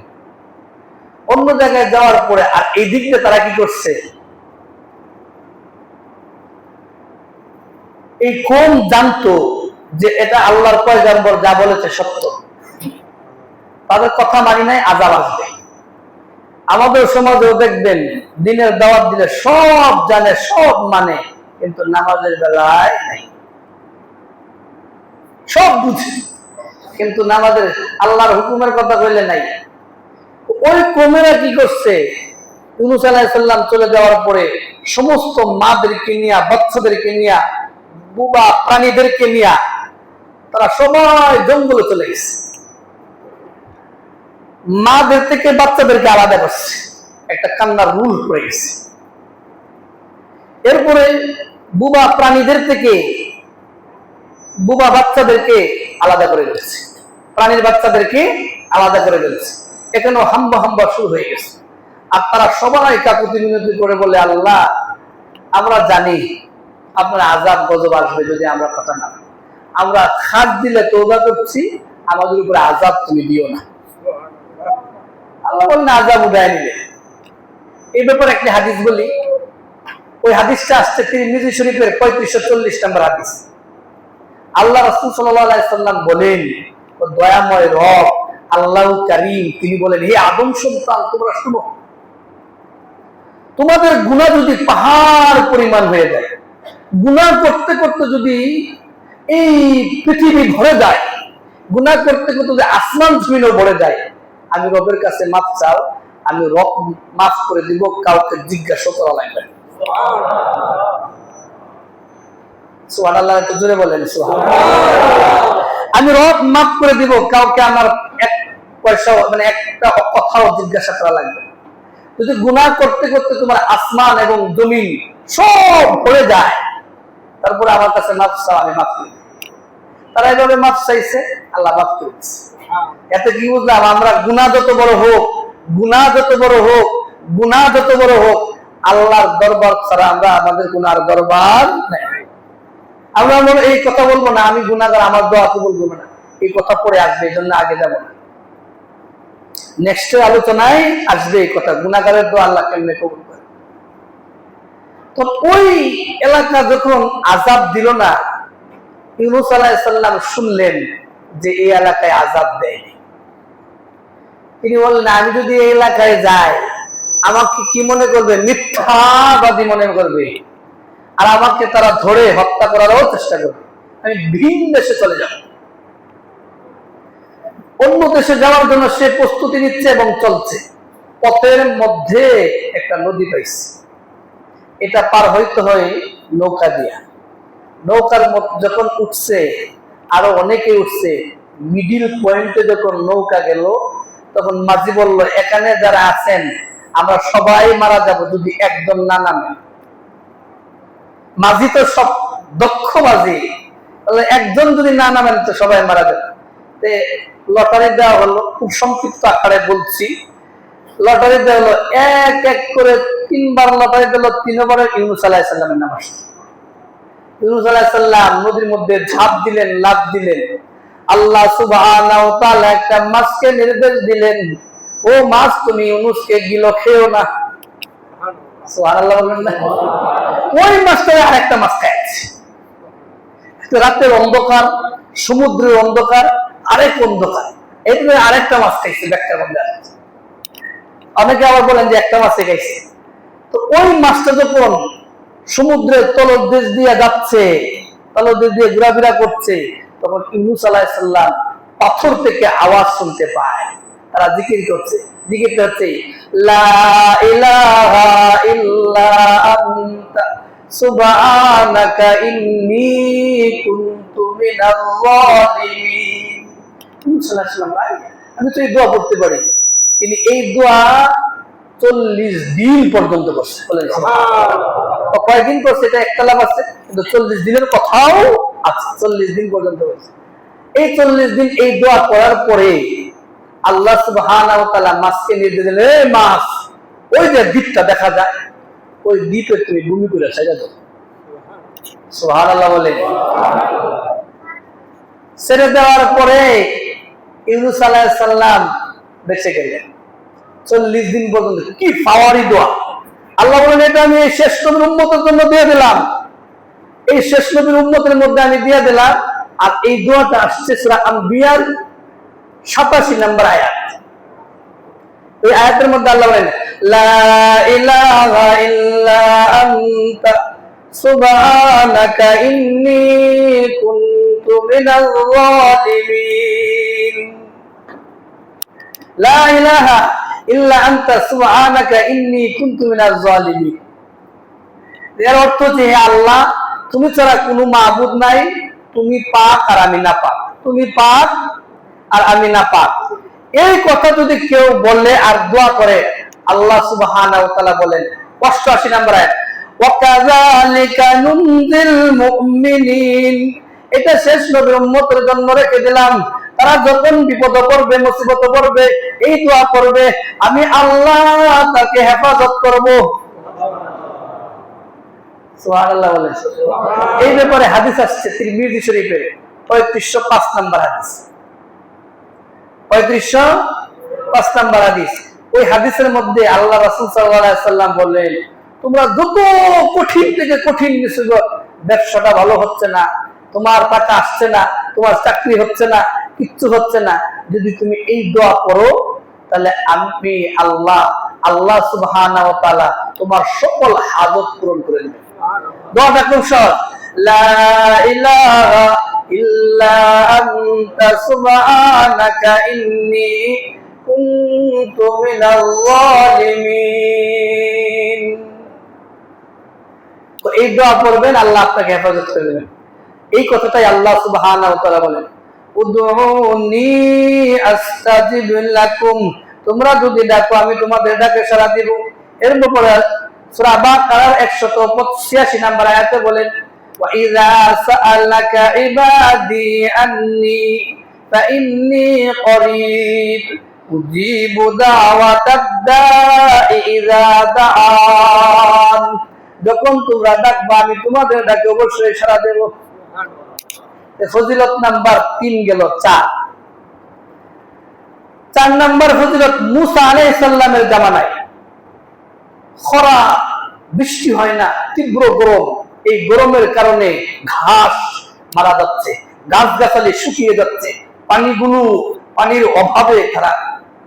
অন্য জায়গায়। যাওয়ার পরে আর এই দিক দিয়ে তারা কি করছে, এই কওম জানতো যে এটা আল্লাহর পয়গম্বর যা বলেছে সত্য, তাদের কথা মানি নাই, আযাব আসবে। আমাদের সমাজেও দেখবেন দ্বীনের দাওয়াত দিলে সব জানে, সব মানে, কিন্তু নামাজের বেলায় নাই, সব বুঝে কিন্তু নামাজের আল্লাহর হুকুমের কথা কইলে নাই। ওই কমেরা কি করছে, ইউনূস আলাইহিস সালাম চলে যাওয়ার পরে সমস্ত মাদেরকে নিয়ে, বাচ্চাদেরকে নিয়ে, বুবা প্রাণীদেরকে নিয়ে তারা সবাই জঙ্গলে চলে গেছে। মাদের থেকে বাচ্চাদেরকে আলাদা করছে, একটা কান্নার রুল করে গেছে। এরপরে বুবা প্রাণীদের থেকে বুবা বাচ্চাদেরকে আলাদা করে দিয়েছে, প্রাণীর বাচ্চাদেরকে আলাদা করে দিয়েছে। এখানেও হাম্বা হাম্বা শুরু হয়ে গেছে। আর তারা সবাই কাকুতি মিনতি করে বলে, আল্লাহ আমরা জানি আপনার আযাব গজব আসবে যদি আমরা কথা না, আমরা খাদ দিলে তওবা করছি, আমাদের উপরে আযাব তুমি দিও না। আল্লাহ বলেন আযাব উঠায় নিলে। এই ব্যাপারে একটি হাদিস বলি। ওই হাদিসটা আসছে তিরমিজি শরীফের 3540 নম্বর হাদিস। আল্লাহ রাসূল সাল্লাল্লাহু আলাইহি সাল্লাম বলেন, ও দয়াময় রব আল্লাহু কারীম, তিনি বলেন, হে আদম সন্তান তোমরা শুনো, তোমাদের গুনাহ যদি পাহাড় পরিমাণ হয়ে যায়, গুনাহ করতে করতে যদি এই পৃথিবী ভরে যায়, গুনাহ করতে করতে যদি আসমান জমিনও ভরে যায়, আমি রবের কাছে মাফ চাও, আমি রব মাফ করে দিব, কাউকে জিজ্ঞাসা করা লাগবে না। সুবহানাল্লাহ, একটু জোরে বলেন সুবহানাল্লাহ। আমি রব মাফ করে দিব, কাউকে আমার এক পয়সা মানে একটা কথাও জিজ্ঞাসা করা লাগবে। যদি গুনাহ করতে করতে তোমার আসমান এবং জমিন সব ভরে যায়, তারপরে আমার কাছে মাফ চাও, আমি মাফ করি। তারা এইভাবে মাফ চাইছে, আল্লাহ মাফ করেছে। এতে কি বুঝলাম, আমরা গুনাহ যত বড় হোক, গুনাহ যত বড় হোক, গুনাহ যত বড় হোক, আল্লাহর দরবার ছাড়া আমরা আমাদের গুনার দরবার নাই। আমরা এই কথা বলবো না, আমি গুনাহগার, আমার দোয়া কবুল করবে না, এই কথা পরে আসবে, এই জন্য আগে যাব না। নেক্সট আলোচনায় আসবে এই কথা, গুনাহগারের দোয়া আল্লাহ কেমনে কবুল করে। তো ওই এলাকা যখন আযাব দিল না, ইউনূস আলাইহিস সালাম শুনলেন যে এই এলাকায় আযাব দেয়নি। তিনি বললেন, আমি যদি এই এলাকায় যাই, আমাকে কি মনে করবে? মিথ্যাবাদী মনে করবে, আর আমাকে তারা ধরে হত্যা করারও চেষ্টা করবে। আমি ভিন দেশে চলে যাব। অন্য দেশে যাওয়ার জন্য সে প্রস্তুতি নিচ্ছে এবং চলছে। পথের মধ্যে একটা নদী পাইছে, এটা পার হইতে হয় নৌকা দিয়া। নৌকার যখন উঠছে, আরো অনেকে উঠছে, মিডিল পয়েন্টে যখন নৌকা গেল, তখন মাঝি বলল, এখানে যারা আছেন আমরা সবাই মারা যাব যদি একজন না নামে। মাঝি তো সব দক্ষ মাঝি, একজন যদি না নামেন তো সবাই মারা যাবে। লটারি দেওয়া হলো, খুব সংক্ষিপ্ত আকারে বলছি। লটারি দেওয়া হলো, এক এক করে 3 বার লটারি দিল, 3 বারে ইউনূস আলাইহিস সালামের নাম আসলো। ইউনূস আলাইহিস সালাম নদীর মধ্যে ঝাঁপ দিলেন, লাফ দিলেন। আল্লাহ সুবহানাহু ওয়া তাআলা একটা মাছকে নির্দেশ দিলেন, ও মাছ তুমি ইউনূসকে গিলো খেও না। সুবহানাল্লাহ বলবেন না? ওই মাছটা আরেকটা মাছ খাইছে। রাতের অন্ধকার, সমুদ্রের অন্ধকার, আরেক অন্ধকার, এরপরে আরেকটা মাছ খাইছে, ব্যাগটার মধ্যে আছে। অনেকে আবার বলেন যে একটা মাছে খাইছে। তো ওই মাছটা যখন সমুদ্রের তলদেশ দিয়ে যাচ্ছে, তলদেশ দিয়ে ঘোরাফেরা করছে, তখন ইউনূস আলাইহিস সালাম পাথর থেকে আওয়াজ শুনতে পায়। তারা জিকির করছে, জিকিরটা হচ্ছে, লা ইলাহা ইল্লা আনতা সুবহানাকা ইন্নী কুনতু মিনাজ জালিমিন। ইউনূস আলাইহিস সালাম, আমি তো এই দোয়া করতে পারি। তিনি এই দোয়া 40 দিন পর্যন্ত করছে। কয়েকদিন করছে এটা একতলাপ আছে, কিন্তু 40 দিনের কথাও আছে। 40 দিন পর্যন্ত করছে। এই 40 দিন এই দোয়া করার পরে আল্লাহ সুবহানাহু ওয়া তাআলা মাছকে নির্দেশ দিলেন, এই মাছ, ওই যে দ্বীপটা দেখা যায়, ওই দ্বীপে তুমি ভূমি করে ছেড়ে দাও। সুবহানাল্লাহ বলে। ছেড়ে দেওয়ার পরে ইউনূস আলাইহিস সালাম বেঁচে গেলেন 40 দিন পর্যন্ত। কি পাওয়ারি দোয়া! আল্লাহ বলেন, এটা আমি এই শেষ নবীর উম্মতের জন্য দিয়ে দিলাম, এই শেষ নবীর উম্মতের মধ্যে আমি দিয়ে দিলাম। আর এই দোয়াটা আসছে সূরা আম্বিয়ার 87 নম্বর আয়াত। এই আয়াতের মধ্যে আল্লাহ বলেন, লা ইলাহা ইল্লা আনতা সুবহানাকা ইন্নী কুনতু মিনাজ জালিমিন। লা ইলাহা ইল্লা আনতা সুবহানাকা ইন্নী কুনতু মিনাজ জালিমিন। এর অর্থ যে হে আল্লাহ, তুমি ছাড়া কোনো মাবুদ নাই, তুমি পাক আর আমি নাপাক, তুমি পাক আর আমি নাপাক। এই কথা যদি কেউ বলে আর দোয়া করে, আল্লাহ সুবহানাহু ওয়া তাআলা বলেন 88 নম্বর আয়াত, ওয়া কাযালিকা নুনজিল মুমিনিন, এটা শেষ নবীর উম্মতের জন্য রেখে দিলাম। তারা যখন বিপদে পড়বে, মুসিবতে পড়বে, এই দোয়া করবে, আমি আল্লাহ তাকে হেফাজত করব। সুবহানাল্লাহ বলেন। এই ব্যাপারে হাদিস আসছে তিরমিজি শরীফে 3505 নম্বর হাদিস, 3505 নম্বর হাদিস। ওই হাদিসের মধ্যে আল্লাহ রাসূল সাল্লাল্লাহু আলাইহি ওয়াসাল্লাম বললেন, তোমরা যত কঠিন থেকে কঠিন মুসিবত, ব্যবসাটা ভালো হচ্ছে না, তোমার টাকা আসছে না, তোমার চাকরি হচ্ছে না, কিচ্ছু হচ্ছে না, যদি তুমি এই দোয়া করো, তাহলে আমি আল্লাহ সুবহানাহু ওয়া তাআলা তোমার সকল হাজত পূরণ করে দেবেন। দোয়াটা খুব সহজ, লা ইলাহা ইল্লা আনতা সুবহানাকা ইন্নী কুনতু মিনাল জালিমিন। তো এই দোয়া করবেন, আল্লাহ আপনাকে হেফাজত করে দেবেন। এই কথাটাই আল্লাহ সুবহানাহু ওয়া তাআলা বলেন, উদউনি আস্তাজিব লাকুম, তোমরা যদি ডাকো আমি তোমাদের ডাকে সাড়া দিব। এর উপরে সূরা বাকারার 185 নম্বর আয়াতে বলেন, ওয়া ইযা সাআলাকা ইবাদি আন্নী ফাইন্নী করিব উজিবু দাওয়াতাদ দাঈ ইযা দাআন, যখন তোমরা ডাকবা আমি তোমাদের ডাকে অবশ্যই সাড়া দেব। ফজিলত নাম্বার 3 গেল। 4 নাম্বার ফজিলত, মুসা আলাইহিস সালামের জামানায় খরা, বৃষ্টি হয় না, তীব্র গরম, এই গরমের কারণে ঘাস মারা যাচ্ছে, গাছগাছালি শুকিয়ে যাচ্ছে, পানির অভাবে তারা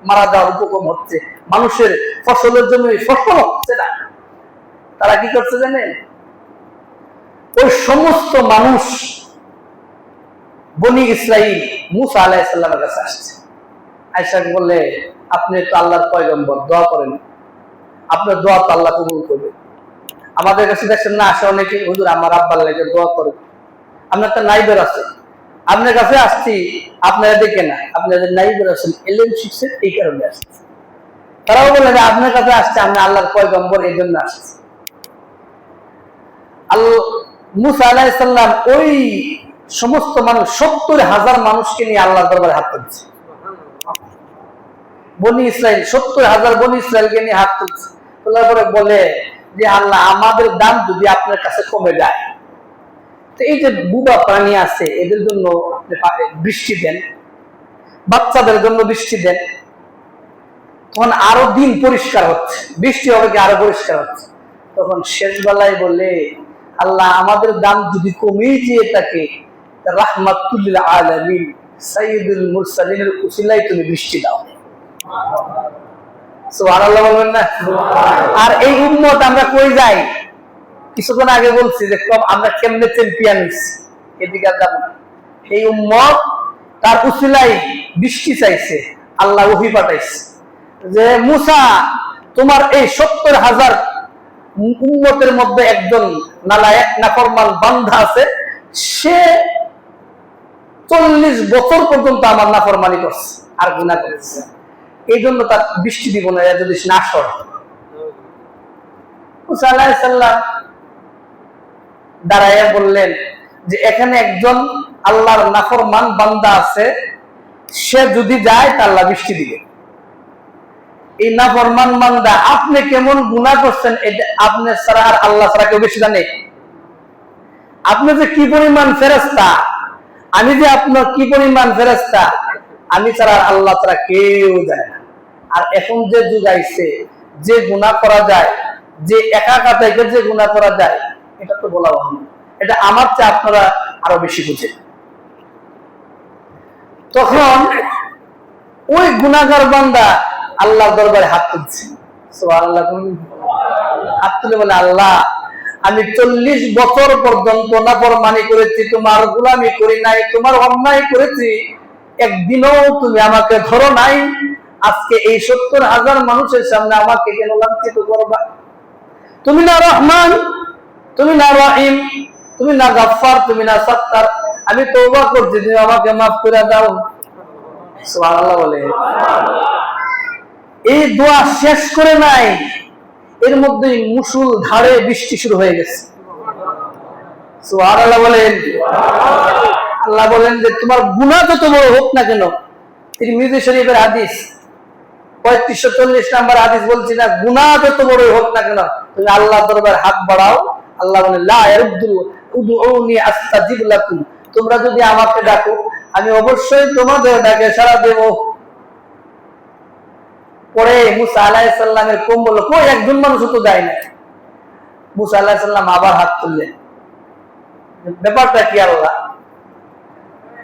মারা যাওয়ার উপক্রম হচ্ছে, মানুষের ফসলের জন্য ফসল হচ্ছে না। তারা কি করছে জানেন? ওই সমস্ত মানুষ বনি ইসরাইল মুসা আলাইহিস সালামের কাছে আসছে, আয়েশা বললে, আপনি তো আল্লাহর পয়গম্বর, দোয়া করেন, আপনার দোয়া তো আল্লাহ কবুল করবে। আমাদের কাছে দেখছেন না আসে অনেকে, হুজুর আমার আব্বার লাগে দোয়া করেন, আপনার তো নাইবের আছে, আপনার কাছে আসছি আপনারা দেখে না, আপনাদের নাইবের আছেন, এলেম শিখছেন, এই কারণে আসছে। তারাও বলে যে আপনার কাছে আসছে, আপনি আল্লাহর পয়গম্বর, এই জন্য আসছে। মুসা আলাইহিস সালাম ওই সমস্ত মানুষ 70,000 মানুষকে নিয়ে আল্লাহর দরবারে হাত তুলছে। বনি ইসরাইল 70,000 বনি ইসরাইলকে নিয়ে হাত তুলছে, তোলার পরে বলে যে আল্লাহ আমাদের দাম যদি আপনার কাছে কমে যায়, তো এই যে বুবা প্রাণী আছে এদের জন্য আপনি বৃষ্টি দেন, বাচ্চাদের জন্য বৃষ্টি দেন, তখন আরো দিন পরিষ্কার হচ্ছে, বৃষ্টি হবে কি আরো পরিষ্কার হচ্ছে। তখন শেষ বেলায় বলে, আল্লাহ আমাদের দাম যদি কমেই যেয়ে থাকে, রাহমাতুল লিল আলামিন সাইয়্যিদুল মুরসালিনের উসিলায় তুমি বৃষ্টি দাও। সুবহানাল্লাহ বলবেন না? আর এই উম্মত আমরা কই যাই? কিছুক্ষণ আগে বলছি যে আমরা কেমনে চ্যাম্পিয়ন হইছি, এদিকে যাব না। এই উম্মত তার উসিলায় বৃষ্টি চাইছে, আল্লাহ ওহী পাঠাইছে যে মুসা তোমার এই 70,000 উম্মতের মধ্যে একজন নালায়েক নাফরমান বান্দা আছে, সে 40 বছর পর্যন্ত আমার নাফরমানি করছে আর গুনাহ করেছে, এই জন্য তার বৃষ্টি দিব না যদি না সরে। মুসা আলাইহিস সালাম দাঁড়াইয়া বললেন যে এখানে একজন আল্লাহর নাফরমান বান্দা আছে, সে যদি যায় তা আল্লাহ বৃষ্টি দিবে। এই নাফরমান বান্দা আপনি কেমন গুনাহ করছেন এটা আপনি ছাড়া আর আল্লাহ ছাড়া কেউ বেশি জানে। আপনি যে কি পরিমাণ ফেরেশতা, আমি যে আপনার কি পরিমাণ ফেরেশতা, আমি ছাড়া আর আল্লাহ ছাড়া কেউ জানে না। আর এখন যে যুগ আইছে, যে গুনাহ করা যায়, যে একা একা থেকে যে গুনাহ করা যায়, এটা তো বলা ভালো, এটা আমার চেয়ে আপনারা আরো বেশি বুঝেন। তখন ওই গুনাহগার বান্দা আল্লাহর দরবারে হাত তুলছে, সুবহানাল্লাহ, হাত তুলে বলে, আল্লাহ আমি 40 বছর পর্যন্ত নাফরমানি করেছি, তোমার গোলামি করি নাই, তোমার অন্যায় করেছি, একদিনও তুমি আমাকে ধরো নাই, আজকে এই 70,000 মানুষের সামনে আমাকে কেন লাঞ্ছিত করবা? তুমি না রহমান, তুমি না রহিম, তুমি না গাফফার, তুমি না সাত্তার। আমি তওবা করছি, তুমি আমাকে মাফ করে দাও। সুবহানাল্লাহ বলে। এই দোয়া শেষ করে নাই, এর মধ্যেই মুসুল ধারে বৃষ্টি শুরু হয়ে গেছে। সুবহানাল্লাহ বলেন। আল্লাহ বলেন যে তোমার গুনাহ যত বড় হোক না কেন, তিরমিজি শরীফের হাদিস 3540 নম্বর হাদিস বলছি না, গুনাহ যত বড় হোক না কেন তুমি আল্লাহর দরবারে হাত বাড়াও। আল্লাহ বলেন লা ইয়ারুদ্দু উদউনি আস্তাজিব লাকুম, তোমরা যদি আমাকে ডাকো আমি অবশ্যই তোমাদের ডাকে সাড়া দেব। পরে মুসা আলাইহিস সালামের কম্বল কই একজন মানুষ তো যায় না। মুসা আলাইহিস সালাম আবার হাত তুললেন, ব্যাপারটা কি আল্লাহ,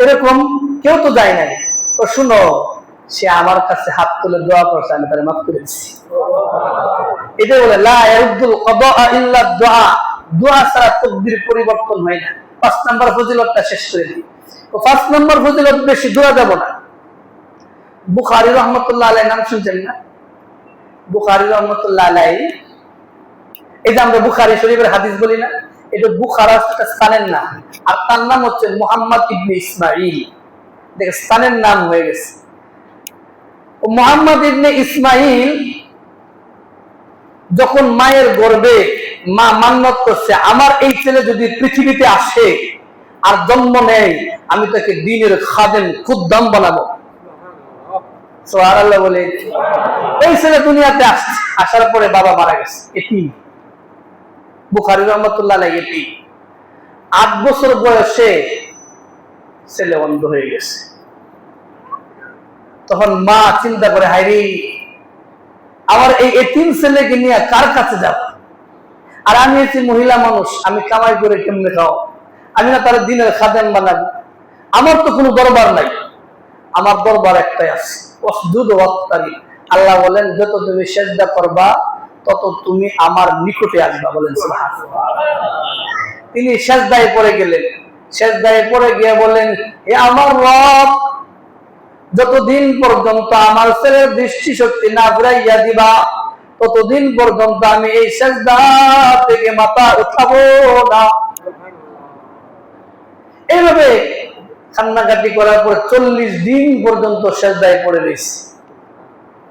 এরকম কেউ তো যায় নাই। তো শুনো, সে আমার কাছে হাত তুলে দোয়া করছে, আমি তারে মাফ করে দিচ্ছি। এটাই বলে লা ইয়ারুদ্দুল কদা ইল্লা দুআ, দোয়া ছাড়া তাকদীর পরিবর্তন হয় না। 5 নম্বর ফজিলতটা শেষ করে দিই। তো 5 নম্বর ফজিলত বেশি দোয়া দেব না। বুখারী রাহমাতুল্লাহ আলাইহি নাম শুনছেন না? বুখারী রাহমাতুল্লাহ আলাইহি, এই যে আমরা বুখারী শরীফের হাদিস বলি না, এটা বুখারা একটা স্থানের নাম, আর তার নাম হচ্ছে মুহাম্মদ ইবনে ইসমাঈল। দেখে স্থানের নাম হয়ে গেছে। মুহাম্মদ ইবনে ইসমাঈল যখন মায়ের গর্ভে মা মান্নত করছে, আমার এই ছেলে যদি পৃথিবীতে আসে আর জন্ম নেয়, আমি তাকে দ্বীনের খাদেম খুদ্দাম বানাবো। সুবহানাল্লাহ বলে। এই ছেলে দুনিয়াতে আসছে, আসার পরে বাবা মারা গেছে, এতিম। বুখারী রাহমাতুল্লাহ আলাইহি এতিম। 8 বছর বয়সে ছেলে অন্ধ হয়ে গেছে। তখন মা চিন্তা করে, হায়রে আমার এই এতিম ছেলেকে নিয়ে কার কাছে যাব? আর আমি হচ্ছি মহিলা মানুষ, আমি কামাই করে কেমনে খাও? আমি না তার দ্বীনের খাদেম বানাবো? আমার তো কোনো দরবার নাই, আমার দরবার একটাই আছে, ওয়াসজুদ ওয়াক্তারি। আল্লাহ বলেন যত তুমি সিজদা করবা তত তুমি আমার নিকটে আসবা। বলেন সুবহানাল্লাহ। তিনি সিজদায় পড়ে গেলেন। সিজদায় পড়ে গিয়ে বলেন, হে আমার রব, যতদিন পর্যন্ত আমার ছেলের দৃষ্টি শক্তি না ফিরাইয়া দিবা, ততদিন পর্যন্ত আমি এই সিজদা থেকে মাথা উঠাবো না। এইভাবে কান্নাকাটি করার পর 40 দিন পর্যন্ত সিজদায় পড়ে রয়েছে।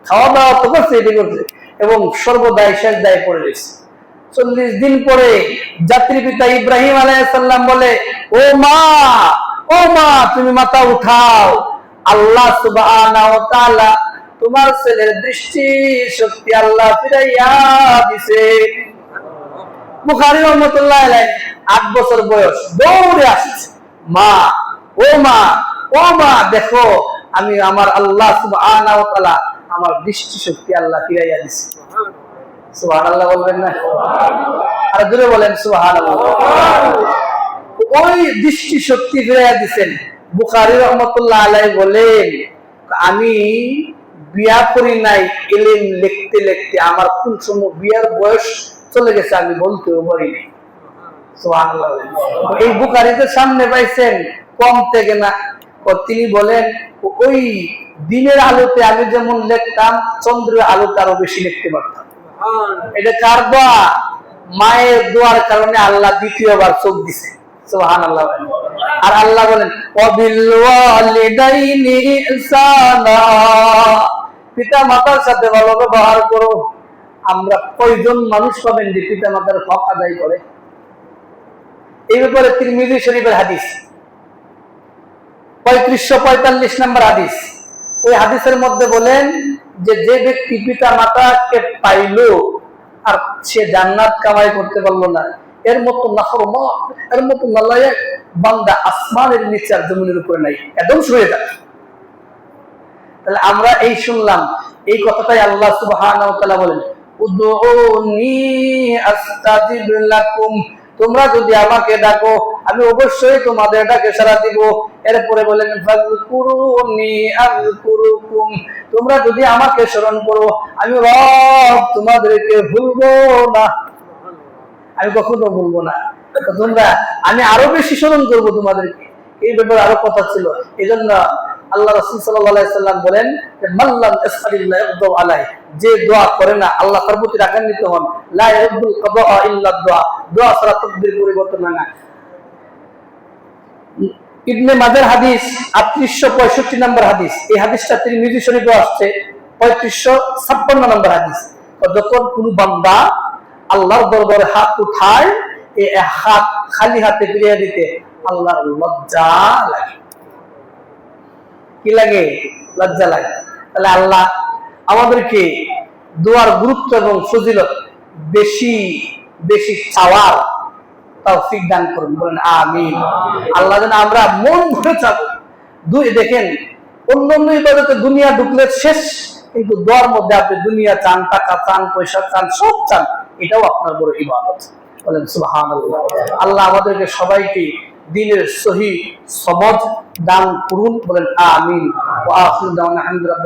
খাওয়া দাওয়া তো করছে, এটি করছে, এবং সর্বদাই সিজদায় পড়ে রয়েছে। 40 দিন পরে জাতির পিতা ইব্রাহিম আলাইহিস সালাম বলে, ও মা, ও মা, তুমি মাথা উঠাও, আল্লাহ সুবহানাহু ওয়া তাআলা তোমার ছেলের দৃষ্টি শক্তি আল্লাহ ফিরাইয়া দিছে। বুখারী রাহমাতুল্লাহ আলাইহি 8 বছর বয়স, দৌড়ে আসছে, মা, ও মা, ও মা, দেখো আমি আমার আল্লাহ সুবহানাহু ওয়া তাআলা আমার দৃষ্টি শক্তি আল্লাহ ফিরাইয়া দিছে। সুবহানাল্লাহ বলবেন না? আর জোরে বলেন সুবহানাল্লাহ। ওই দৃষ্টি শক্তি ফিরাইয়া দিবেন। বুখারী রাহমাতুল্লাহ আলাইহি বলেন, আমি বিয়া করি নাই, ইলম লিখতে লিখতে আমার কোন সময় বিয়ার বয়স চলে গেছে আমি বলতেও পারি না। সুবহানাল্লাহ। এই বুখারীতে সামনে পাইছেন কম থেকে না। তিনি বলেন, ওই দিনের আলোতে আমি যেমন লিখতাম, চন্দ্রের আলোতে আরো বেশি লিখতে পারতাম। এটা কার দোয়া? মায়ের দোয়ার কারণে আল্লাহ দ্বিতীয়বার চোখ দিছে। সুবহানাল্লাহ। আর আল্লাহ বলেন, ওয়াবিল ওয়ালিদাইনি ইহসানা, পিতা মাতার সাথে ভালো ব্যবহার করো। আমরা কয়জন মানুষ পাবেন যে পিতা মাতার হক আদায় করে? এই ব্যাপারে তিরমিজি শরীফের হাদিস 3545 নম্বর হাদিস। ওই হাদিসের মধ্যে বলেন যে যে ব্যক্তি পিতা মাতাকে পাইলো আর সে জান্নাত কামাই করতে পারলো না, এর মতো নাফরমান, এর মতো নালায়েক বান্দা আসমানের নিচে আর জমিনের উপরে নাই, একদম শুয়ে থাকে। তাহলে আমরা এই শুনলাম, এই কথাটাই আল্লাহ সুবহানাহু ওয়া তাআলা বলেন, উদউনি আস্তাজিব লাকুম, তোমরা যদি আমাকে ডাকো আমি অবশ্যই তোমাদের ডাকে সাড়া দিব। এরপরে বলেন, ফাযকুরুনি আযকুরুকুম, তোমরা যদি আমাকে স্মরণ করো আমি রব তোমাদেরকে ভুলবো না, আমি কখনো ভুলবো না। তোমরা, আমি আরো বেশি স্মরণ করবো তোমাদেরকে। এই ব্যাপারে আরো কথা ছিল। এই জন্য আল্লাহ রাসূল সাল্লাল্লাহু আলাইহি সাল্লাম বলেন যে মাল্লাম ইসআলিল্লাহ ইয়ারদু আলাইহি, যে দোয়া করে না আল্লাহ তার প্রতি রাগান্বিত হন, লা ইয়ারদুল কাদা ইল্লা দুআ, দোয়া ছাড়া তাকদীর পরিবর্তন হয় না। ইবনে মাজার হাদিস 3865 নম্বর হাদিস, এই হাদিসটা তিরমিজি শরীফে আসছে 3556 নম্বর হাদিস। যখন কোন বান্দা আল্লাহর দরবারে হাত উঠায়, এই হাত খালি হাতে ফিরিয়ে দিতে আল্লাহর লজ্জা লাগে। কি লাগে? লজ্জা লাগে। তাহলে আল্লাহ আমাদেরকে দোয়ার গুরুত্ব এবং ফজিলত বেশি বেশি চাওয়ার তৌফিক দান করুন, বলেন আমিন। আল্লাহ যেন আমরা মন ভরে চাবো। দেখেন অন্যান্য ইবাদতে দুনিয়া ঢুকলে শেষ, কিন্তু দোয়ার মধ্যে আপনি দুনিয়া চান, টাকা চান, পয়সা চান, সব চান, এটাও আপনার বড় ইবাদত, বলেন সুবহানাল্লাহ। আল্লাহ আমাদেরকে সবাইকে দ্বীনের সহি সমঝ দান করুন, বলেন আমিন। ওয়া আখিরু দাওয়ানা আলহামদুলিল্লাহ।